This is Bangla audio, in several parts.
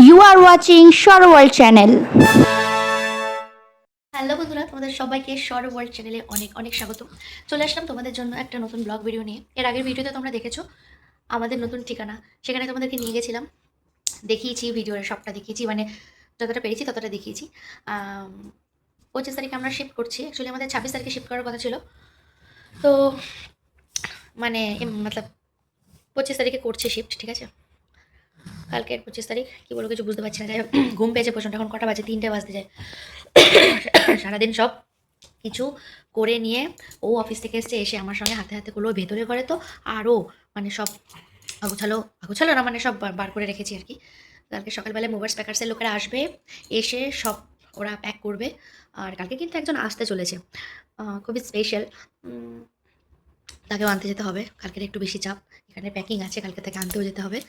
You are watching Shore World Channel. Hello বন্ধুরা, তোমাদের সবাইকে শর ওয়ার্ল্ড চ্যানেলে অনেক অনেক স্বাগত। চলে আসলাম তোমাদের জন্য একটা নতুন ব্লগ ভিডিও নিয়ে। এর আগের ভিডিওতে তোমরা দেখেছো আমাদের নতুন ঠিকানা, সেখানে তোমাদেরকে নিয়ে গেছিলাম, দেখিয়েছি, ভিডিওর সবটা দেখিয়েছি, মানে যতটা পেরেছি ততটা দেখিয়েছি। 25 তারিখে আমরা শিফট করছি। অ্যাকচুয়ালি আমাদের 26 তারিখে শিফট করার কথা ছিল, তো মানে মতলব 25 তারিখে করছে শিফট, ঠিক আছে। কালকে 25 তারিখ, কী বলবো কিছু বুঝতে পারছি না। যাই হোক, ঘুম পেয়েছে প্রচণ্ড। এখন কটা বাজে? 3টে বাজতে যায়। সারাদিন সব কিছু করে নিয়ে ও অফিস থেকে এসে আমার সঙ্গে হাতে হাতে করলো। ভেতরে ঘরে তো আরও মানে সব আগুছালো না, মানে সব বার করে রেখেছি আর কি। কালকে সকালবেলায় মুভার্স প্যাকার্সের লোকেরা আসবে, এসে সব ওরা প্যাক করবে। আর কালকে কিন্তু একজন আসতে চলেছে, খুবই স্পেশাল, তাকেও আনতে যেতে হবে। কালকের একটু বেশি চাপ, এখানে প্যাকিং আছে, কালকে থেকে আনতেও যেতে হবে।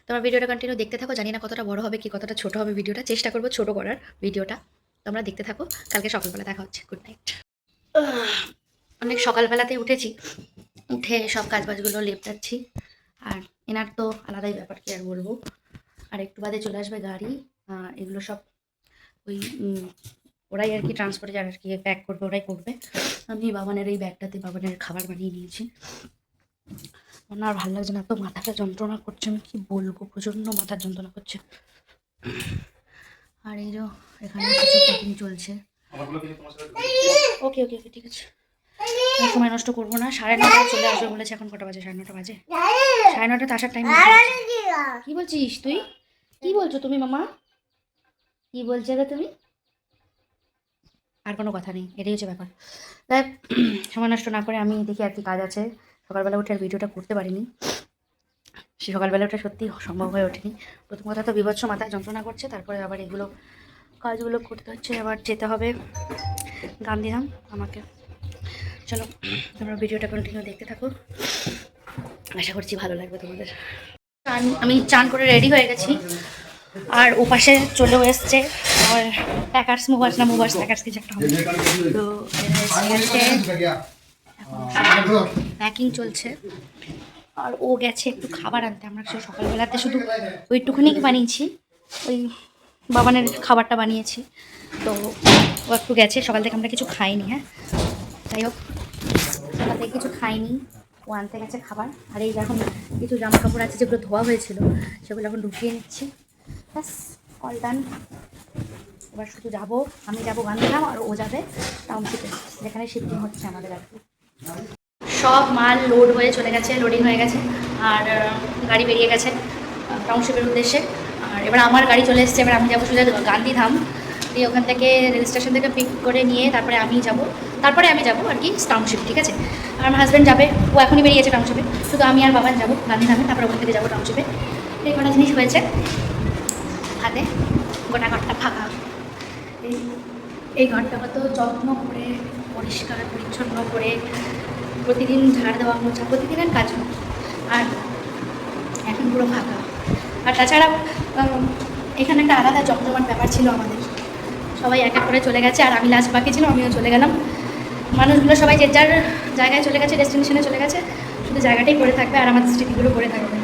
তোমার ভিডিওটা কন্টিনিউ দেখতে থাকো। জানি না কতটা বড় হবে কি কতটা ছোট হবে ভিডিওটা, চেষ্টা করবো ছোট করার ভিডিওটা। তোমরা দেখতে থাকো, কালকে সকালবেলা দেখা হচ্ছে। Good night. অনেক সকালবেলাতেই উঠেছি, উঠে সব কাজবাজগুলো লেপটাচ্ছি। আর এনার তো আলাদাই ব্যাপার, কি আর বলবো। আর একটু বাদে চলে আসবে গাড়ি, এগুলো সব ওই ওরাই আর কি ট্রান্সপোর্টে যারা আর কি প্যাক করবে ওরাই করবে। আমি বাবানের এই ব্যাগটাতে বাবানের খাবার বানিয়ে নিয়েছি। আমার আর ভালো লাগছে না, তো মাথাটা যন্ত্রণা করছে, আমি কি বলবো, প্রচণ্ড মাথার যন্ত্রণা করছে। আর এই যে এখানে কিছু প্যাকিং চলছে। ওকে ওকে ওকে, ঠিক আছে, সময় নষ্ট করবো না। 9:30 চলে আসবে বলেছে। এখন কটা বাজে? 9:30 বাজে। 9:30 আসার টাইম। কি বলছিস তুই? কি বলছো তুমি মামা? কি বলছো গো তুমি? আর কোনো কথা নেই, এটাই হচ্ছে ব্যাপার। তাই সময় নষ্ট না করে আমি দেখি আর কি কাজ আছে। সকালবেলা উঠে আর ভিডিওটা করতে পারিনি, সে সকালবেলা উঠে সত্যি সম্ভব হয়ে ওঠেনি। প্রথম কথা তো বিভৎস মাথায় যন্ত্রণা করছে, তারপরে আবার এগুলো কাজগুলো করতে হচ্ছে, আবার যেতে হবে গান্ধীধাম আমাকে। চলো তোমরা ভিডিওটা কন্টিনিউ দেখতে থাকো, আশা করছি ভালো লাগবে তোমাদের। আমি চান করে রেডি হয়ে গেছি, আর ওপাশে চলেও এসছে আমার প্যাকার্স, মুভার্স প্যাকার্স কিছু একটা হবে। তো প্যাকিং চলছে, আর ও গেছে একটু খাবার আনতে। আমরা সকালবেলাতে শুধু ওইটুকুনি বানিয়েছি, ওই বাবানের খাবারটা বানিয়েছি। তো ও একটু গেছে, সকাল থেকে আমরা কিছু খাইনি। হ্যাঁ, যাই হোক, সকাল থেকে কিছু খাইনি, ও আনতে গেছে খাবার। আর এই এখন কিছু জামা কাপড় আছে যেগুলো ধোয়া হয়েছিল, সেগুলো এখন ঢুকিয়ে নিচ্ছি। ব্যাস, অল ডান। এবার শুধু যাবো, আমি যাবো গান্ধীধাম, আর ও যাবে টাউনশিপে, যেখানে শিফটিং হচ্ছে আমাদের আর কি। সব মাল লোড হয়ে চলে গেছে, লোডিং হয়ে গেছে, আর গাড়ি বেরিয়ে গেছে টাউনশিপের উদ্দেশ্যে। আর এবার আমার গাড়ি চলে এসেছে। এবার আমি যাবো সোজা গান্ধীধাম, দিয়ে ওখান থেকে রেল স্টেশন থেকে পিক করে নিয়ে তারপরে আমি যাব আর কি টাউনশিপ, ঠিক আছে। আর আমার হাজব্যান্ড যাবে, ও এখনই বেরিয়েছে টাউনশিপে। শুধু আমি আর বাবান যাবো গান্ধীধামে, তারপরে ওখান থেকে যাবো টাউনশিপে। এই কটা জিনিস হয়েছে হাতে, গোটা ঘরটা ফাঁকা। এই ঘরটা কত যত্ন করে পরিষ্কার পরিচ্ছন্ন করে প্রতিদিন ঝাড় দেওয়া মোছা প্রতিদিনের কাজ, আর এখন পুরো ফাঁকা। আর তাছাড়া এখানে একটা আলাদা জমজমাট ব্যাপার ছিল আমাদের। সবাই এক এক করে চলে গেছে, আর আমি লাস্ট বাকি ছিল, আমিও চলে গেলাম। মানুষগুলো সবাই যে যার জায়গায় চলে গেছে, ডেস্টিনেশনে চলে গেছে, শুধু জায়গাটাই পড়ে থাকবে আর আমাদের স্মৃতিগুলো পড়ে থাকবে।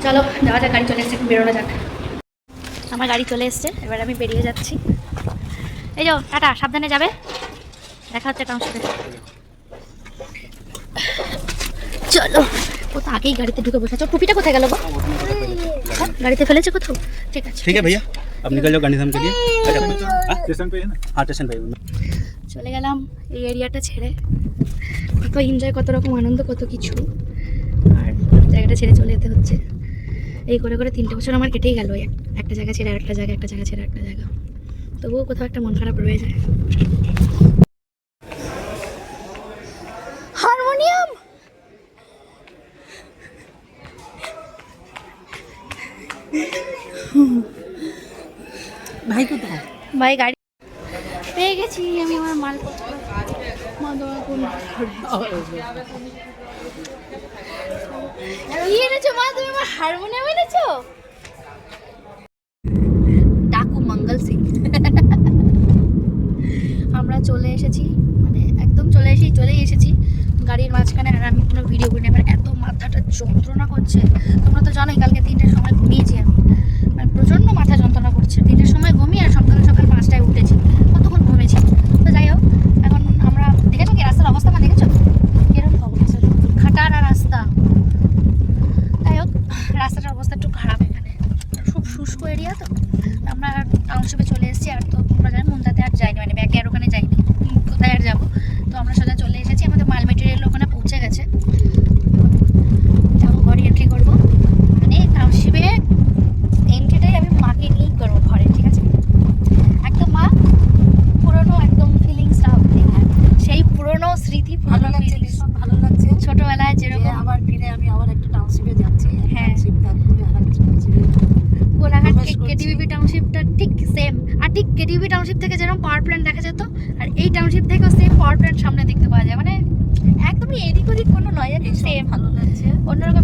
চলো যাওয়া যাক, গাড়ি চলে এসছে, বেরোনো যাক। আমার গাড়ি চলে এসছে, এবার আমি বেরিয়ে যাচ্ছি। এই যাও, টাটা, সাবধানে যাবে, দেখা হচ্ছে টাউনশিপে। চলো, ও তো আগেই গাড়িতে ঢুকে বসেছে। টুপিটা কোথায় গেল? গাড়িতে ফেলেছে কোথাও? ঠিক আছে, ठीक है भैया, अब निकल जाओ गांधीधाम के लिए। स्टेशन पे है ना? हाँ स्टेशन पे। চলে গেলাম এই এরিয়াটা ছেড়ে। কত এনজয়, কত রকম আনন্দ, কত কিছু, আর জায়গাটা ছেড়ে চলে যেতে হচ্ছে। এই করে করে 3টে বছর আমার কেটেই গেল, একটা জায়গা ছেড়ে আরেকটা জায়গা, একটা জায়গা ছেড়ে একটা জায়গা। তবুও কোথাও একটা মন খারাপ রয়ে যায়। হারমোনিয়াম, ভাই কোথায়? ভাই গাড়ি পেয়ে গেছি আমি, আমার মালপত্র। মা তোমার কোন এনেছো? মা তুমি আমার হারমোনিয়াম এনেছো? ডাকু মঙ্গল সিং। আমরা চলে এসেছি, মানে একদম চলেই এসেছি গাড়ির মাঝখানে। আর আমি কোনো ভিডিও করিনি, আমার এত মাথাটা যন্ত্রণা করছে। তোমরা তো জানোই কালকে 3টের সময় ঘুমিয়েছি আমি। রাস্তাটার অবস্থা একটু খারাপ এখানে, খুব শুষ্ক এরিয়া তো। আমরা টাউনশিপে চলে এসেছি, আর তো তোমরা জানো মুন্দাতে আর যাইনি, মানে ব্যাগে আর ওখানে যাইনি, কোথায় আর যাবো। তো আমরা সোজা চলে এসেছি, আমাদের মাল মেটেরিয়াল ওখানে পৌঁছে গেছে। যাবো ঘরে এন্ট্রি করবো, মানে টাউনশিপে এন্ট্রিটাই আমি মাকে নিয়েই করবো ঘরে, ঠিক আছে। একদম মা পুরোনো একদম ফিলিংসটা সেই পুরোনো স্মৃতি, ভালো পুরোনো লাগছে, ফিলিংস, ভীষণ ভালো লাগছে। ছোটবেলায় যে যেরকম আবার ফিরে আমি আবার একটা টাউনশিপে যাচ্ছি, হ্যাঁ। টাউনশিপ তারপরে আর একটা টাউনশিপে কোলাঘাট প্রবেশ করছি। কেটিভিপি টাউনশিপটা ঠিক সেম, আর ঠিক কেটিভিপি টাউনশিপ থেকে যেরকম পাওয়ার প্ল্যান্ট দেখা যেত, আর এই টাউনশিপ থেকেও সেম পাওয়ার প্ল্যান্ট সামনে দেখতে পাওয়া যায়, মানে একদমই এদিক ওদিক কোনো নয়, একদম ভীষণ সেম ভালো লাগছে। অন্যরকম।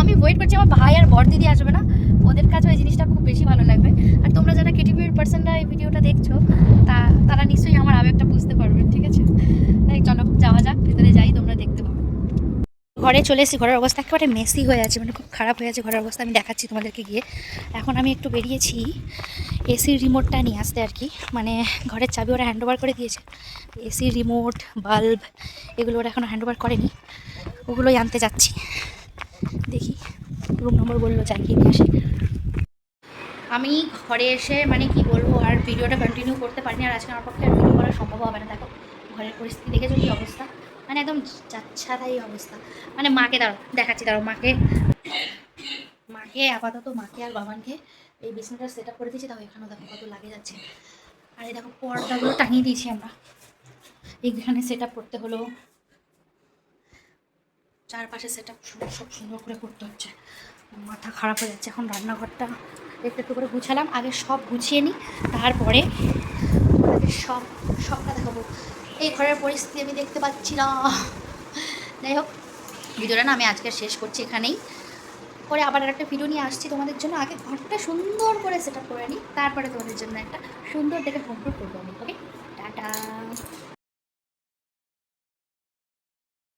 আমি ওয়েট করছি আমার ভাই আর বর দিদি আসবে না, ওদের কাছেও এই জিনিসটা খুব বেশি ভালো লাগবে। আর তোমরা যারা কেটিভির পার্সনরা এই ভিডিওটা দেখছো তারা নিশ্চয়ই আমার আবেগটা বুঝতে পারবে, ঠিক আছে। তাই চলো যাওয়া যাক, ভেতরে যাই, তোমরা দেখতে পাবে। ঘরে চলে এসেছি, ঘরের অবস্থা একেবারে মেসি হয়ে আছে, মানে খুব খারাপ হয়ে আছে ঘরের অবস্থা, আমি দেখাচ্ছি তোমাদেরকে গিয়ে। এখন আমি একটু বেরিয়েছি এসির রিমোটটা নিয়ে আসতে আর কি, মানে ঘরের চাবি ওরা হ্যান্ড ওভার করে দিয়েছে, এসির রিমোট বাল্ব এগুলো ওরা এখনও হ্যান্ড ওভার করেনি, ওগুলোই আনতে যাচ্ছি। দেখি রুম নম্বর বললো, যাই গিয়ে নিয়ে আসি। আমি ঘরে এসে মানে কি বলবো, আর ভিডিওটা কন্টিনিউ করতে পারিনি, আর আজকে আমার পক্ষে আর ভিডিও করা সম্ভব হবে না। দেখো ঘরের পরিস্থিতি দেখেছো কি অবস্থা, মানে একদম যাচ্ছাতাই অবস্থা। মানে মাকে দেখাচ্ছি, মাকে আপাতত মাকে আর বাবানকে এই বিছানাটা সেট আপ করে দিয়েছি। তাও এখানেও দেখো কত লাগে যাচ্ছে, আর এই দেখো পর্দাগুলো টাঙিয়ে দিয়েছি আমরা, এইখানে সেট আপ করতে হলো, চারপাশে সেট আপ সব সুন্দর করে করতে হচ্ছে, মাথা খারাপ হয়ে যাচ্ছে। এখন রান্নাঘরটা একটু একটু করে গুছালাম, আগে সব গুছিয়ে নিই, তারপরে তোমাদেরকে সবটা দেখাবো। এই ঘরের পরিস্থিতি আমি দেখতে পাচ্ছি না। যাই হোক, ভিডিওটা না আমি আজকে শেষ করছি এখানেই, পরে আবার একটা ভিডিও নিয়ে আসছি তোমাদের জন্য। আগে ঘরটা সুন্দর করে সেট আপ করে নিই, তারপরে তোমাদের জন্য একটা সুন্দর দেখে হোম টুর করবো আমি। ওকে, টাটা।